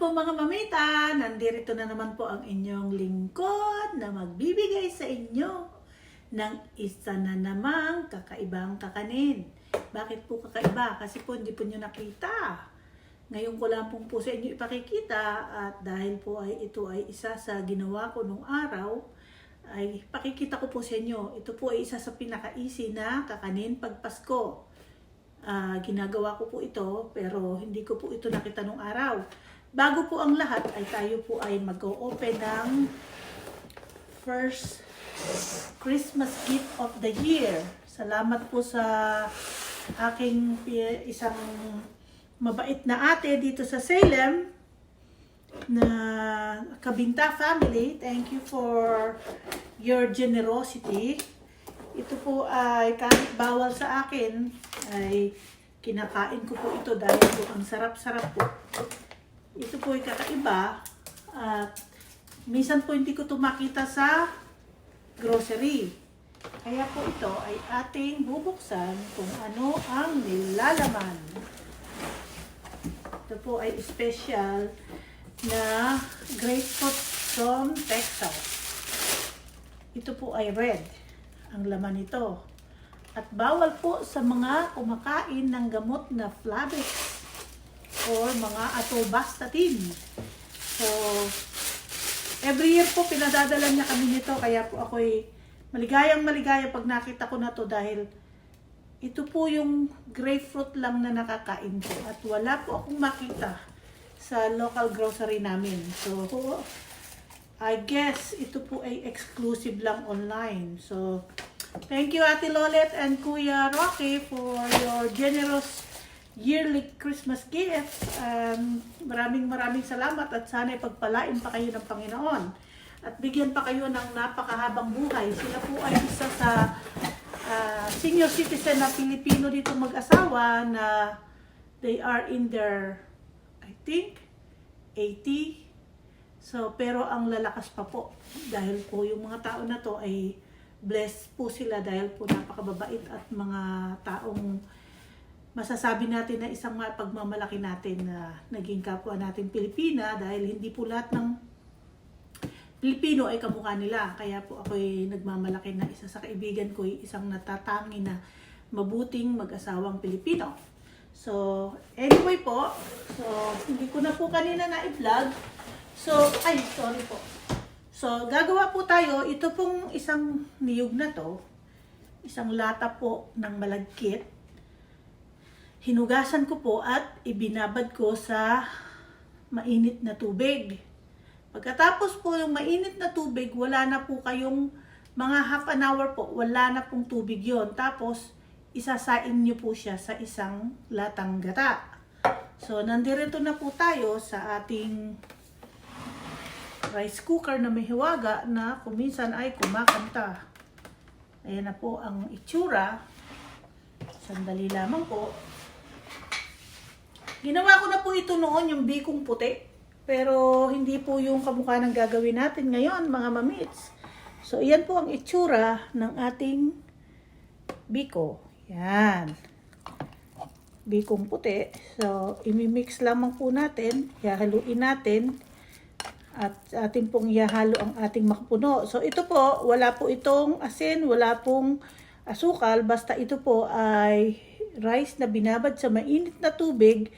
po mga mamita, nandito na naman po ang inyong lingkod na magbibigay sa inyo ng isa na namang kakaibang kakanin. Bakit po kakaiba? Kasi po hindi po nyo nakita. Ngayon ko lang po sa inyo ipakikita at dahil po ay ito ay isa sa ginawa ko nung araw, ay pakikita ko po sa inyo. Ito po ay isa sa pinaka-easy na kakanin pag Pasko. Ginagawa ko po ito pero hindi ko po ito nakita nung araw. Bago po ang lahat ay tayo po ay mag-open ng first Christmas gift of the year. Salamat po sa aking isang mabait na ate dito sa Salem na Kabinta family. Thank you for your generosity. Ito po ay kahit bawal sa akin ay kinakain ko po ito dahil po ang sarap-sarap po. Ito po ay kakaiba at minsan po hindi ko ito makita sa grocery. Kaya po ito ay ating bubuksan kung ano ang nilalaman. Ito po ay special na grapefruit from Texas. Ito po ay red ang laman nito. At bawal po sa mga kumakain ng gamot na Flavix or mga atorvastatin. So, every year po pinadadala niya kami nito. Kaya po ako'y maligayang-maligaya pag nakita ko na to dahil ito po yung grapefruit lang na nakakain ko. At wala po akong makita sa local grocery namin. So, I guess ito po ay exclusive lang online. So, thank you Ate Lolet and Kuya Rocky for your generous yearly Christmas gift. Maraming salamat at sana ipagpalain pa kayo ng Panginoon at bigyan pa kayo ng napakahabang buhay. Sila po ay isa sa senior citizen na Pilipino dito mag-asawa na they are in their, I think, 80. So, pero ang lalakas pa po dahil po yung mga tao na to ay blessed po sila dahil po napakababait at mga taong masasabi natin na isang pagmamalaki natin na naging kapwa natin Pilipina dahil hindi po lahat ng Pilipino ay kamukha nila. Kaya po ako'y nagmamalaki na isa sa kaibigan ko ay isang natatangi na mabuting mag-asawang Pilipino. So, anyway po, so hindi ko na po kanina na-vlog. So, sorry po. So, gagawa po tayo, ito pong isang niyog na to, isang lata po ng malagkit. Hinugasan ko po at ibinabad ko sa mainit na tubig. Pagkatapos po yung mainit na tubig, wala na po kayong mga half an hour po, wala na pong tubig yon. Tapos, isasain nyo po siya sa isang latang gata. So, nandito na po tayo sa ating rice cooker na may hiwaga na kuminsan ay kumakanta. Ayan na po ang itsura. Sandali lamang po. Ginawa ko na po ito noon, yung bikong puti. Pero hindi po yung kamukha ng gagawin natin ngayon, mga mamits. So, iyan po ang itsura ng ating biko. Yan. Bikong puti. So, imimix lamang po natin. Hahaluin natin. At atin pong ihahalo ang ating makapuno. So, ito po, wala po itong asin, wala pong asukal. Basta ito po ay rice na binabad sa mainit na tubig,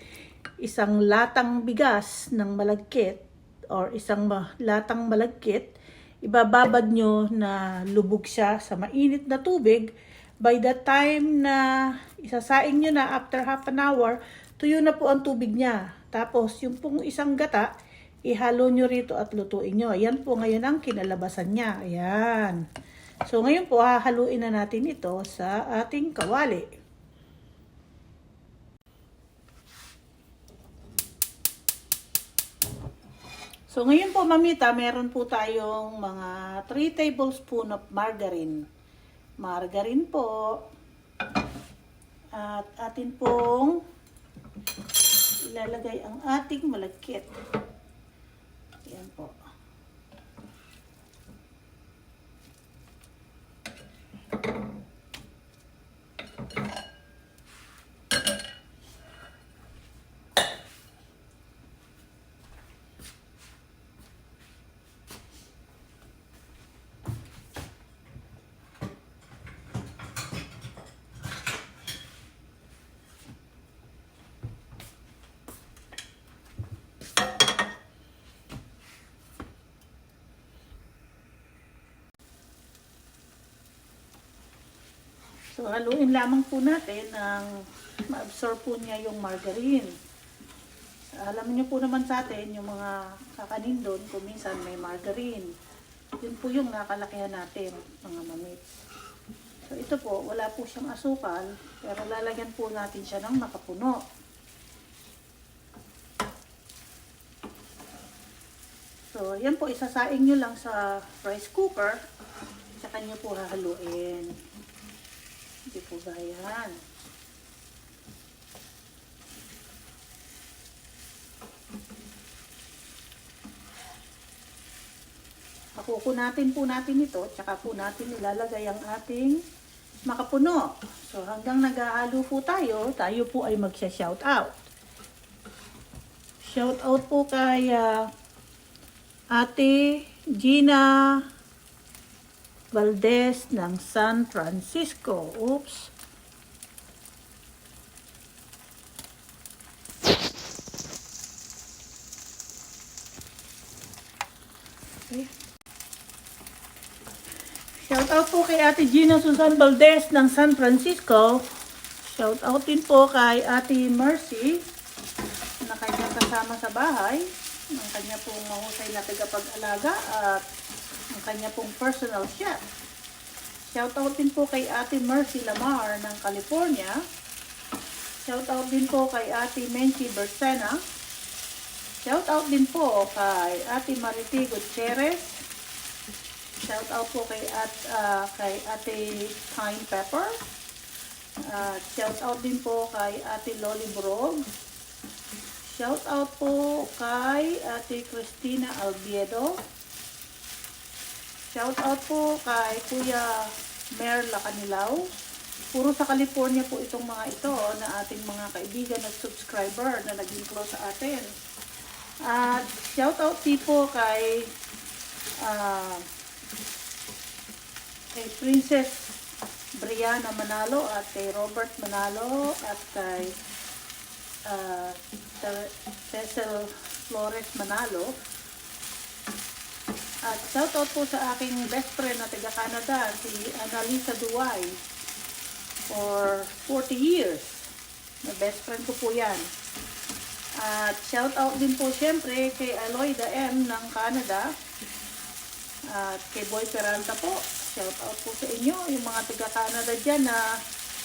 isang latang bigas ng malagkit or isang latang malagkit, ibababad nyo na lubog siya sa mainit na tubig. By the time na isasaing nyo na after half an hour, tuyo na po ang tubig niya. Tapos yung pong isang gata, ihalo nyo rito at lutuin nyo. Ayan po ngayon ang kinalabasan niya. Ayan. So ngayon po hahaluin na natin ito sa ating kawali. So ngayon po mamita, meron po tayong mga 3 tablespoon of margarine. Margarine po. At atin pong ilalagay ang ating malagkit. Ayan po. So, haluin lamang po natin ng ma-absorb po niya yung margarine. Alam niyo po naman sa atin, yung mga kakanin doon, kung minsan may margarine. Yun po yung nakalakihan natin, mga mamits. So, ito po, wala po siyang asukal, pero lalagyan po natin siya ng makapuno. So, yan po, isasaing nyo lang sa rice cooker, saka nyo po hahaluin. Hindi po gayan. Pakukunatin po natin ito, tsaka po natin ilalagay ang ating makapuno. So, hanggang naghahalo po tayo po ay magsha-shout out. Shout out po kay Ate Gina Valdez ng San Francisco. Oops. Okay. Shout out po kay Ate Gina Susan Valdez ng San Francisco. Shout out din po kay Ate Mercy na kanyang kasama sa bahay. Ang kanya pong mahusay na tagapag-alaga at ang kanya pong personal chef. Shoutout din po kay Ate Mercy Lamar ng California. Shoutout din po kay Ate Menchi Bersena. Shoutout din po kay Ate Mariti Gutierrez. Shoutout po kay Ate Pine Pepper. Shoutout din po kay Ate Loli Brog. Shout out po kay Ate Cristina Albiedo. Shout out po kay Kuya Mer Lacanilaw. Puro sa California po itong mga ito na ating mga kaibigan at subscriber na naging close sa atin. At shout out din po kay Princess Brianna Manalo at kay Robert Manalo at kay Cecil Flores Manalo. At shoutout po sa aking best friend na taga Canada, si Annalisa Duway. For 40 years. Na best friend ko po yan. At shoutout din po syempre kay Aloyda M ng Canada. At kay Boy Peralta po. Shoutout po sa inyo, yung mga taga Canada dyan na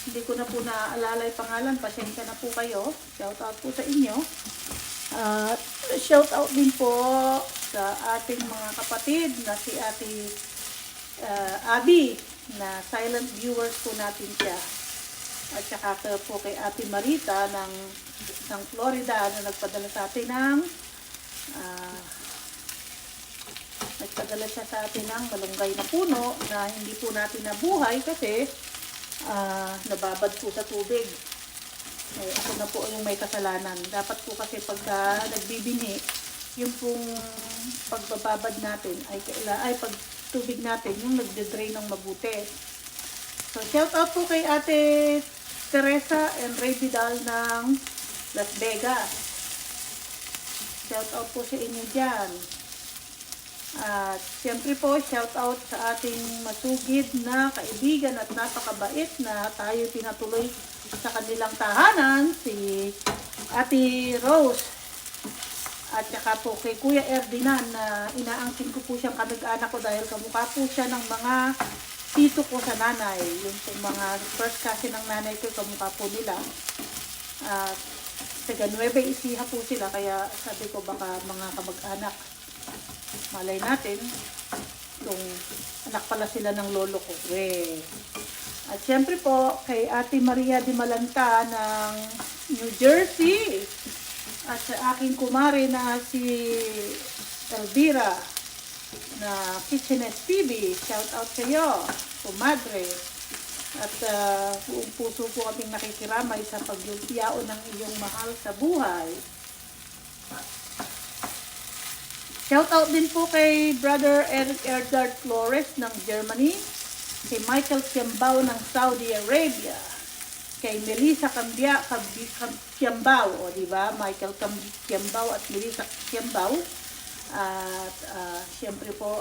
hindi ko na po naaalala yung pangalan, pasensya na po kayo. Shout out po sa inyo. Shout out din po sa ating mga kapatid na si Ate Abby, na silent viewers po natin siya. At saka po kay Ate Marita ng Florida na nagpadala sa atin ng malunggay na puno na hindi po natin nabuhay kasi nababad po sa tubig. Ako na po yung may kasalanan. Dapat po kasi pagka nagbibini, yung pong pagbababad natin ay pag tubig natin yung nagde-drain ng mabuti. So shout out po kay Ate Teresa and Ray Vidal ng Las Vegas. Shout out po sa inyo dyan. At siyempre po, shout out sa ating masugid na kaibigan at napakabait na tayo pinatuloy sa kanilang tahanan, si Ate Rose. At saka po kay Kuya Erdinan na inaangkin ko po siyang kamag-anak ko dahil kamukha po siya ng mga tito ko sa nanay. Yung mga first cousin ng nanay ko, kamukha po nila. At taga Nueva Ecija po sila, kaya sabi ko baka mga kamag-anak. Malay natin kung anak pala sila ng lolo ko. At syempre po kay Ate Maria de Malanta ng New Jersey. At sa aking kumare na si Elvira na Kitchenette TV. Shout out sa iyo, kumadre. At buong puso po kaming nakikiramay sa pagyumpiao ng iyong mahal sa buhay. Shoutout din po kay Brother Eric Erdard Flores ng Germany, kay Michael Kiambao ng Saudi Arabia, kay Melissa Kiambao, o diba? Michael Kiambao at Melissa Kiambao. At siyempre po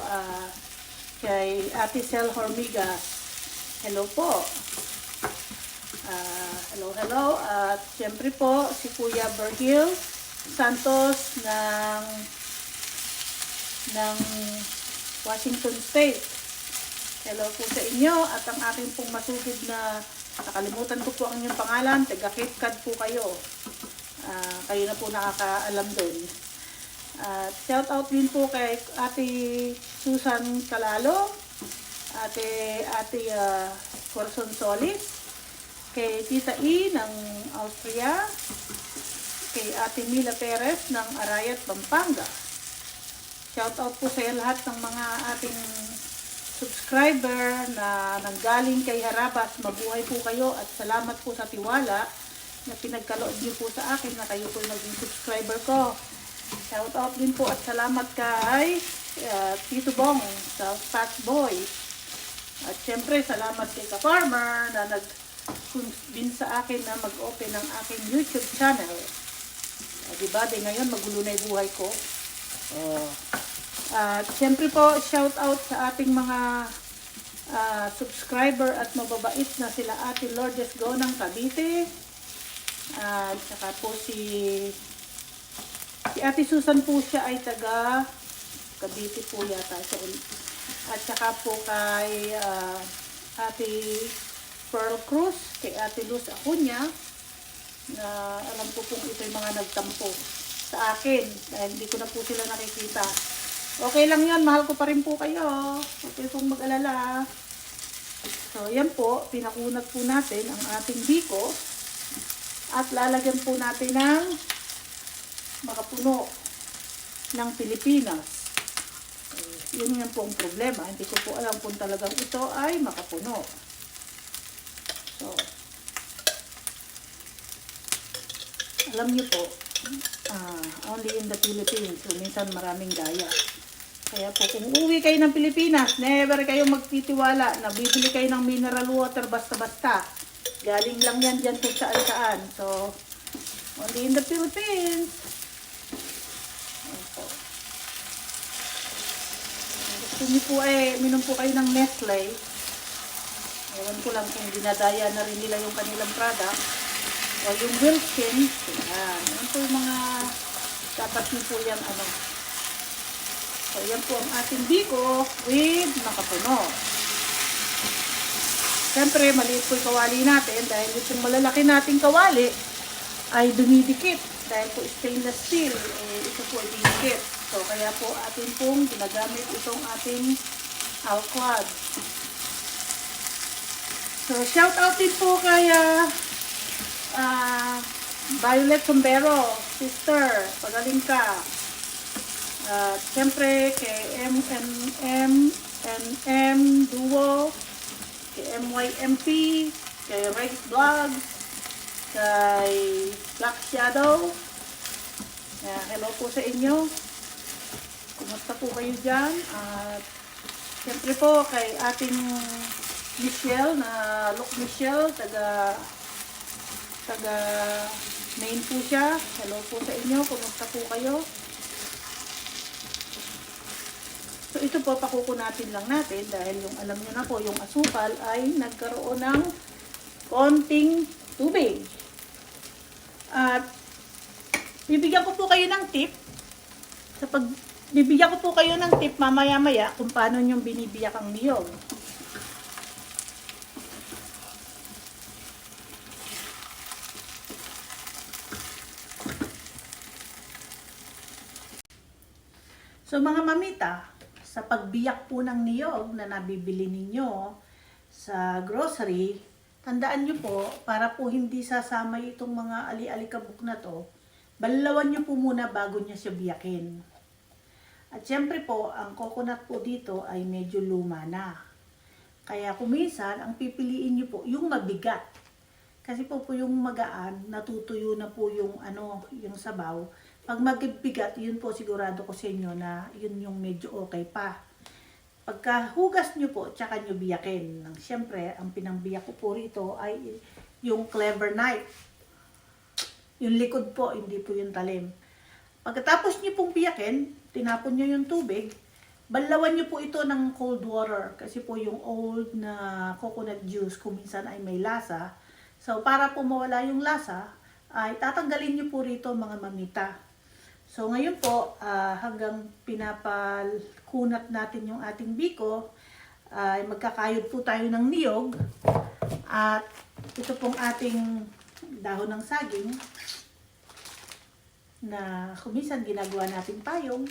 kay Ate Cel Hormigas. Hello po. Hello. At siyempre po, si Kuya Virgil Santos ng Washington State. Hello po sa inyo at ang aking pong masugid na nakalimutan ko po ang inyong pangalan, taga Cape Cod po kayo. Kayo na po nakakaalam doon. Shout out din po kay Ate Susan Calalo, Ate Corazon Solis, kay Tita E ng Austria, kay Ate Mila Perez ng Arayat, Pampanga. Shout out po sa lahat ng mga ating subscriber na nanggaling kay Harabas. Mabuhay po kayo at salamat po sa tiwala na pinagkaloob niyo po sa akin na kayo po naging subscriber ko. Shout out din po at salamat kay Tito Bong sa Fat Boy. At syempre salamat kay Ka-Farmer na nag-bin sa akin na mag-open ng aking YouTube channel. Diba? Ngayon magulo na yung buhay ko. At siyempre po, shout out sa ating mga subscriber at mababait na sila Ate Lourdes Go ng Cavite. At saka po si Ate Susan po siya ay taga Cavite po yata siya. At saka po kay Ate Pearl Cruz, kay Ate Luz Acuña, na alam ko pong ito yung mga nagtampo sa akin dahil hindi ko na po sila nakikita. Okay lang yan, mahal ko pa rin po kayo. Okay pong mag-alala. So, yan po, pinakunat po natin ang ating biko at lalagyan po natin ng makapuno ng Pilipinas. Yun yan po ang problema. Hindi ko po alam kung talagang ito ay makapuno. So, alam niyo po, only in the Philippines. So, minsan maraming gaya. Kaya po, kung uwi kayo ng Pilipinas, never kayo magtitiwala na bibili kayo ng mineral water basta-basta. Galing lang yan dyan kung saan-saan. So, only in the Philippines. Opo. Gusto niyo po minom po kayo ng Nestle. Ewan ko lang kung dinadaya na rin nila yung kanilang product. O yung Wilkins. Yan po yung mga dapat niyo po yan So, yan po ang ating biko with makapuno. Siyempre, maliit po yung kawali natin dahil itong malalaki nating kawali ay dumidikit. Dahil po stainless steel, ito po ay dumidikit. So, kaya po atin pong ginagamit itong ating alquad. So, shout out din po kay Violet Sombero, sister, pagaling ka. Siyempre kay M Duo, kay MYMP, kay Rex Vlog, kay Black Shadow. Hello po sa inyo. Kumusta po kayo dyan? At siyempre po kay ating Michelle, na Look Michelle, taga Maine po siya. Hello po sa inyo. Kumusta po kayo? So, ito po, pakukunatin lang natin dahil yung alam nyo na po, yung asukal ay nagkaroon ng konting tubig. At bibigyan ko po kayo ng tip. Bibigyan ko po kayo ng tip mamaya-maya kung paano nyo binibiyak ang niyog. So mga mamita, sa pagbiyak po ng niyog na nabibili ninyo sa grocery, tandaan nyo po, para po hindi sasama itong mga ali-alikabok na to, balawan nyo po muna bago nyo siya biyakin. At syempre po, ang coconut po dito ay medyo luma na. Kaya kuminsan, ang pipiliin nyo po, yung mabigat. Kasi po yung magaan, natutuyo na po yung yung sabaw. Pag magbigat, yun po sigurado ko sa inyo na yun yung medyo okay pa. Pagkahugas nyo po, tsaka nyo biyakin. Siyempre, ang pinangbiyak ko po rito ay yung clever knife. Yung likod po, hindi po yung talim. Pagkatapos nyo pong biyakin, tinapon nyo yung tubig, balawan nyo po ito ng cold water. Kasi po yung old na coconut juice, kung minsan ay may lasa. So, para po mawala yung lasa, ay tatanggalin nyo po rito mga mamita. So, ngayon po, hanggang pinapalkunat natin yung ating biko, ay magkakayod po tayo ng niyog. At ito pong ating dahon ng saging na kumisan ginagawa natin payong.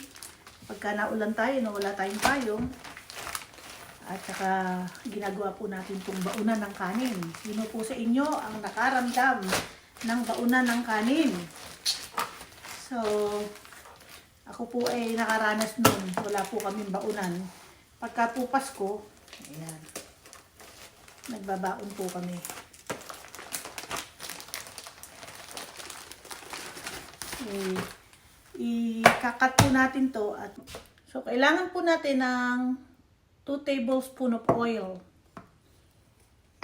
Pagka naulan tayo, wala tayong payong. At saka ginagawa po natin itong baunan ng kanin. Sino po sa inyo ang nakaramdam ng baunan ng kanin? So, ako po ay nakaranas nun. Wala po kaming baunan. Pagka po Pasko, ayan, nagbabaon po kami. Ikakat po natin to. At, so, kailangan po natin ng 2 tablespoon of oil.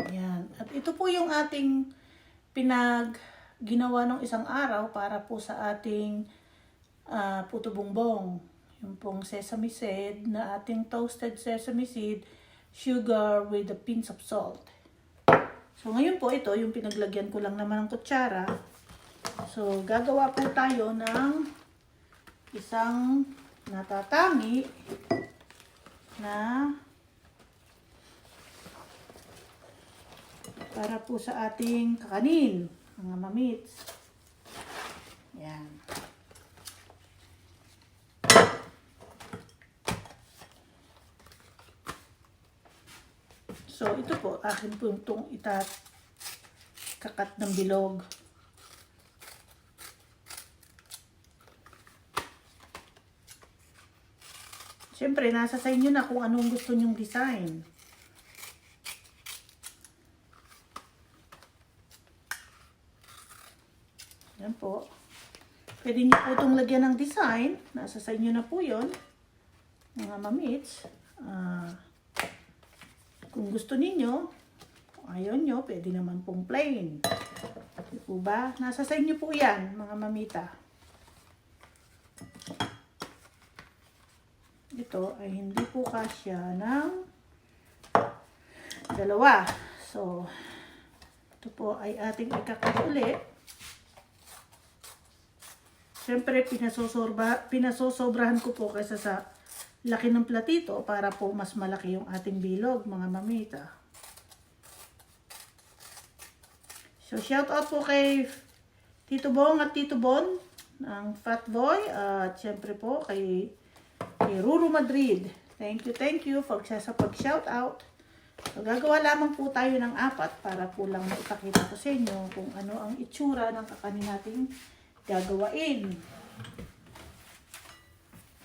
Ayan. At ito po yung ating ginawa ng isang araw para po sa ating puto bongbong. Yung pong sesame seed na ating toasted sesame seed, sugar with a pinch of salt. So ngayon po ito, yung pinaglagyan ko lang naman ng kutsara. So gagawa po tayo ng isang natatami na para po sa ating kakanin, mga mamits. Yan. So, ito po, akin po itong kakat ng bilog. Siyempre, nasa sa inyo na kung anong gusto nyong design. Yan po. Pwede nyo po itong lagyan ng design. Nasa sa inyo na po yun. Mga mamits. Kung gusto ninyo, kung ayaw nyo, pwede naman pong plain. Di po ba? Nasa sa inyo po yan, mga mamita. Ito ay hindi po kasya ng dalawa. So, ito po ay ating ikakat ulit. Siyempre, pinasosobrahan ko po kaysa sa laki ng platito para po mas malaki yung ating bilog, mga mamita. So, shout out po kay Tito Bong at Tito Bon ng Fat Boy. At siyempre po kay Ruru Madrid. Thank you for sa pag-shout out. So, gagawa lamang po tayo ng 4 para po lang maipakita ko sa inyo kung ano ang itsura ng kakanin nating gagawain.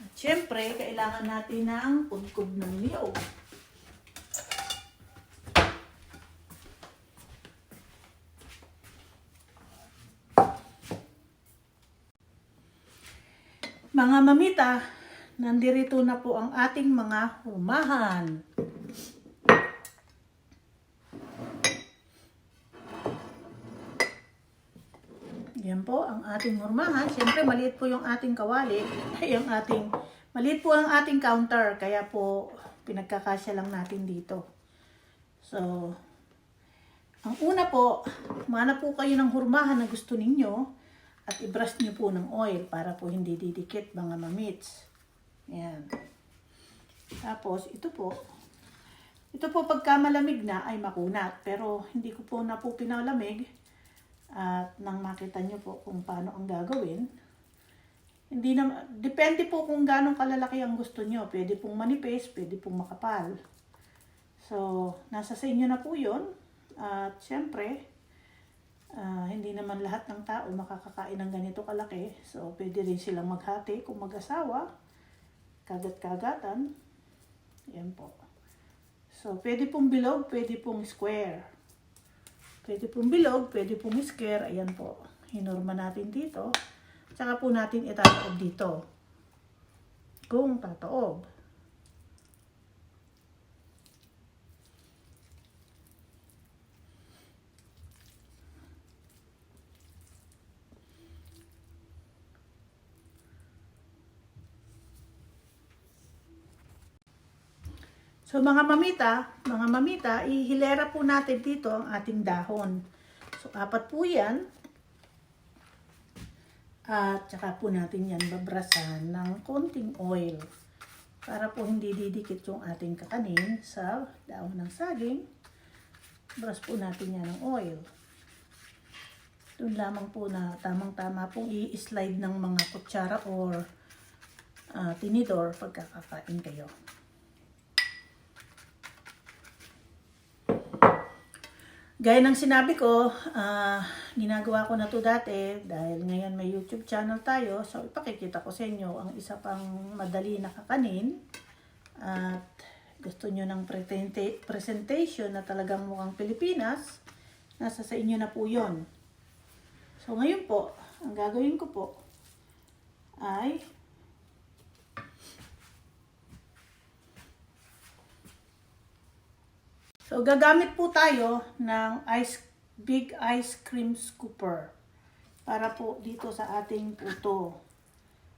At syempre, kailangan natin ng kudkod ng niyog. Mga mamita, nandirito na po ang ating mga hurmahan. Yan po ang ating hurmahan. Siyempre, maliit po yung ating kawali. Maliit po ang ating counter. Kaya po, pinagkakasya lang natin dito. So, ang una po, mana po kayo ng hurmahan na gusto ninyo at i-brush nyo po ng oil para po hindi didikit, mga mamits. Yan. Tapos, ito po pagka malamig na ay makunat. Pero, hindi ko po na po pinalamig. At nang makita nyo po kung paano ang gagawin, depende po kung gano'ng kalalaki ang gusto nyo. Pwede pong manipis, pwede pong makapal. So, nasa sa inyo na po yun. At syempre, hindi naman lahat ng tao makakakain ng ganito kalaki. So, pwede rin silang maghati kung mag-asawa. Kagat-kagatan. Yan po. So, pwede pong bilog, pwede pong square. Pwede pong bilog, pwede pong square. Ayan po. Hinurma natin dito. Tsaka po natin itataob dito. Kung tataob. So mga mamita, ihilera po natin dito ang ating dahon. So, 4 po yan. At saka po natin yan babrasan ng konting oil para po hindi didikit yung ating kakanin sa daon ng saging. Brush po natin yan ng oil. Doon lamang po na tamang-tama pong i-slide ng mga kutsara or tinidor pagkakakain kayo. Gaya ng sinabi ko, ginagawa ko na to dati dahil ngayon may YouTube channel tayo. So ipakikita ko sa inyo ang isa pang madali na kakanin. At gusto nyo ng presentation na talagang mukhang Pilipinas, nasa sa inyo na po yon. So ngayon po, ang gagawin ko po ay gagamit po tayo ng big ice cream scooper para po dito sa ating puto.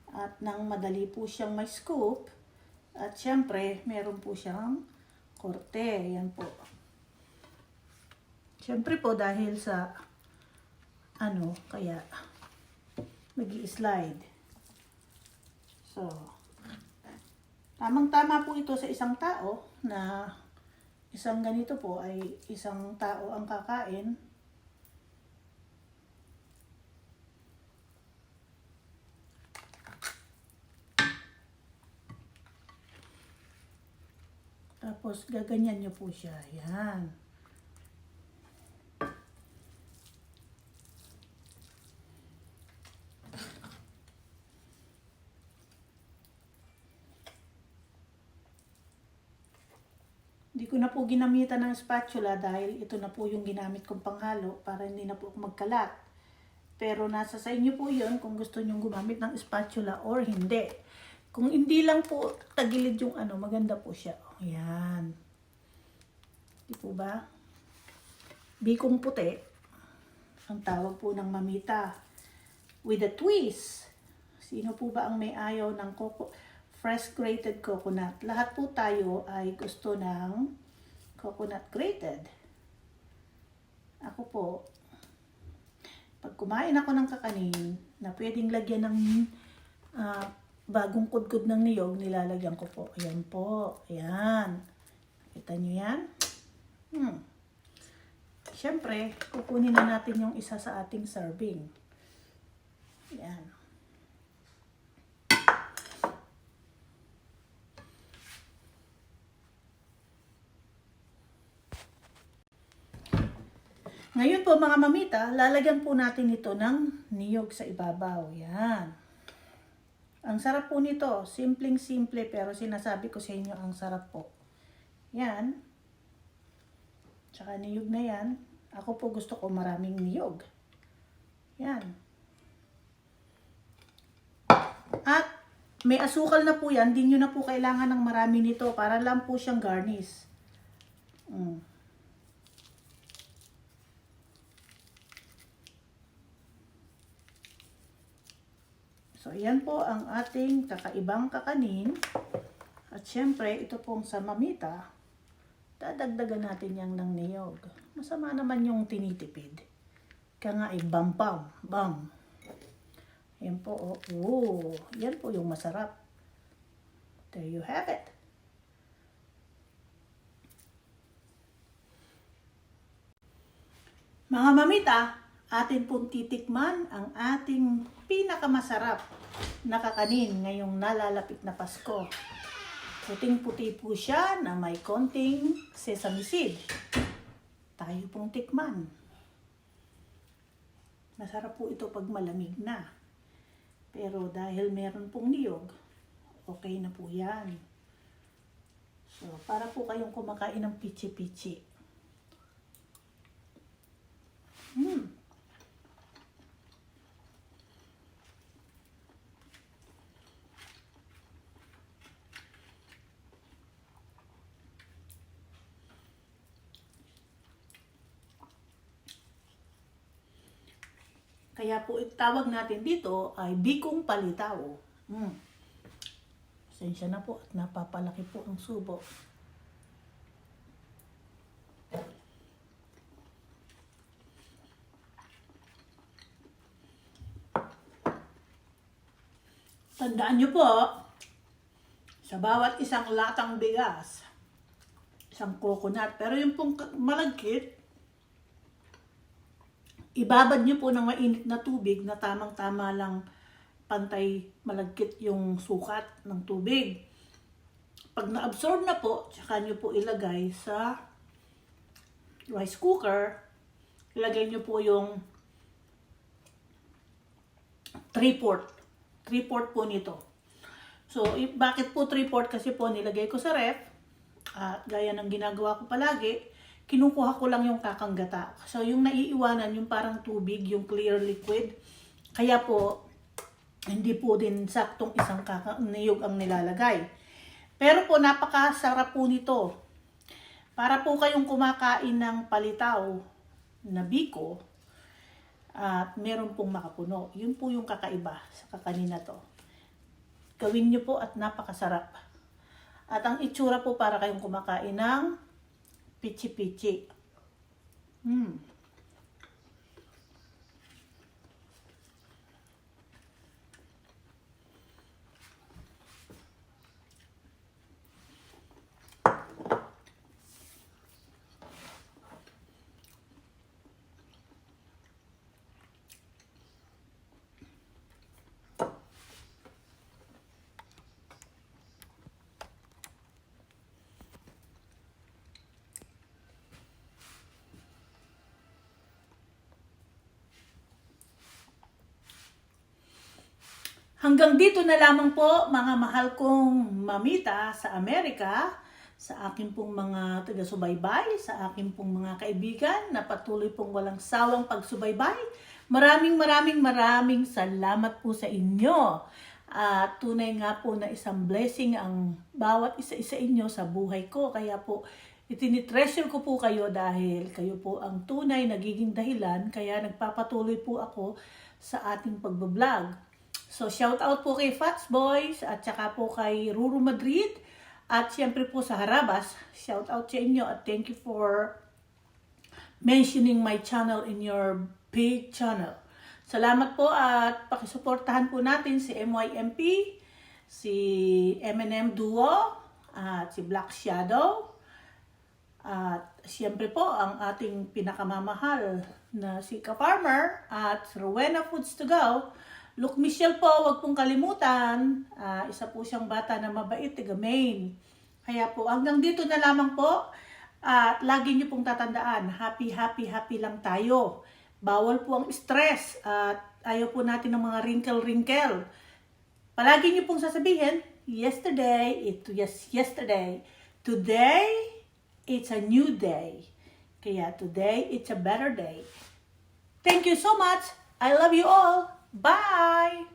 At nang madali po siyang may scoop, at syempre, meron po siyang korte. Yan po. Syempre po, dahil sa kaya nag-i-slide. So, tamang-tama po ito sa isang tao na isang ganito po ay isang tao ang kakain. Tapos gaganyan nyo po siya. Yan. Hindi ko na po ginamitan ng spatula dahil ito na po yung ginamit kong panghalo para hindi na po magkalat. Pero nasa sa inyo po yun kung gusto nyong gumamit ng spatula or hindi. Kung hindi lang po tagilid yung maganda po siya. Yan. Di po ba? Bikong puti. Ang tawag po ng mamita. With a twist. Sino po ba ang may ayaw ng fresh grated coconut? Lahat po tayo ay gusto ng coconut grated. Ako po, pag kumain ako ng kakanin na pwedeng lagyan ng bagong kudkod ng niyog, nilalagyan ko po. Ayan po. Ayan. Kita nyo yan? Siyempre, kukunin na natin yung isa sa ating serving. Ayan. Ngayon po mga mamita, lalagyan po natin ito ng niyog sa ibabaw. Yan. Ang sarap po nito. Simpleng-simple pero sinasabi ko sa inyo ang sarap po. Yan. Tsaka niyog na yan. Ako po gusto ko maraming niyog. Yan. At may asukal na po yan. Di nyo na po kailangan ng marami nito para lang po siyang garnish. So, yan po ang ating kakaibang kakanin. At syempre, ito pong sa mamita, dadagdagan natin yang ng niyog. Masama naman yung tinitipid. Kaya nga ay bam. Yan po, yan po yung masarap. There you have it. Mga mamita, atin pong titikman ang ating pinakamasarap na kakanin ngayong nalalapit na Pasko. Puting-puti po siya na may konting sesame seed. Tayo pong tikman. Masarap po ito pag malamig na. Pero dahil meron pong niyog, okay na po yan. So, para po kayong kumakain ng pichi-pichi. Kaya po itawag natin dito ay bikong palitaw. Pasensya na po at napapalaki po ang subo. Tandaan nyo po, sa bawat isang latang bigas, isang coconut, pero yung pong malagkit, ibabad nyo po ng mainit na tubig na tamang-tama lang pantay malagkit yung sukat ng tubig. Pag na-absorb na po, tsaka nyo po ilagay sa rice cooker, ilagay nyo po yung 3/4. 3/4 po nito. So, bakit po 3/4? Kasi po nilagay ko sa ref, at gaya ng ginagawa ko palagi, kinukuha ko lang yung kakanggata. So, yung naiiwanan, yung parang tubig, yung clear liquid, kaya po, hindi po din saktong isang niyog ang nilalagay. Pero po, napakasarap po nito. Para po kayong kumakain ng palitaw na biko, at meron pong makapuno. Yun po yung kakaiba sa kakanina to. Gawin nyo po at napakasarap. At ang itsura po para kayong kumakain ng pichi-pichi. Hanggang dito na lamang po mga mahal kong mamita sa Amerika, sa aking pong mga taga-subaybay, sa aking pong mga kaibigan na patuloy pong walang sawang pagsubaybay. Maraming salamat po sa inyo. At tunay nga po na isang blessing ang bawat isa-isa inyo sa buhay ko. Kaya po itinitreasure ko po kayo dahil kayo po ang tunay nagiging dahilan. Kaya nagpapatuloy po ako sa ating pagbablog. So, shout out po kay Fats Boys at saka po kay Ruru Madrid at siyempre po sa Harabas. Shout out sa inyo at thank you for mentioning my channel in your big channel. Salamat po at pakisuportahan po natin si MYMP, si M&M Duo, at si Black Shadow. At siyempre po ang ating pinakamamahal na si Ka-Farmer at Rowena Foods to Go. Look, Michelle po, wag pong kalimutan. Isa po siyang bata na mabait, taga Maine. Kaya po, hanggang dito na lamang po. At lagi niyo pong tatandaan, happy lang tayo. Bawal po ang stress. At ayaw po natin ng mga wrinkle. Palagi niyo pong sasabihin, yesterday, it was yesterday. Today, it's a new day. Kaya today, it's a better day. Thank you so much. I love you all. Bye!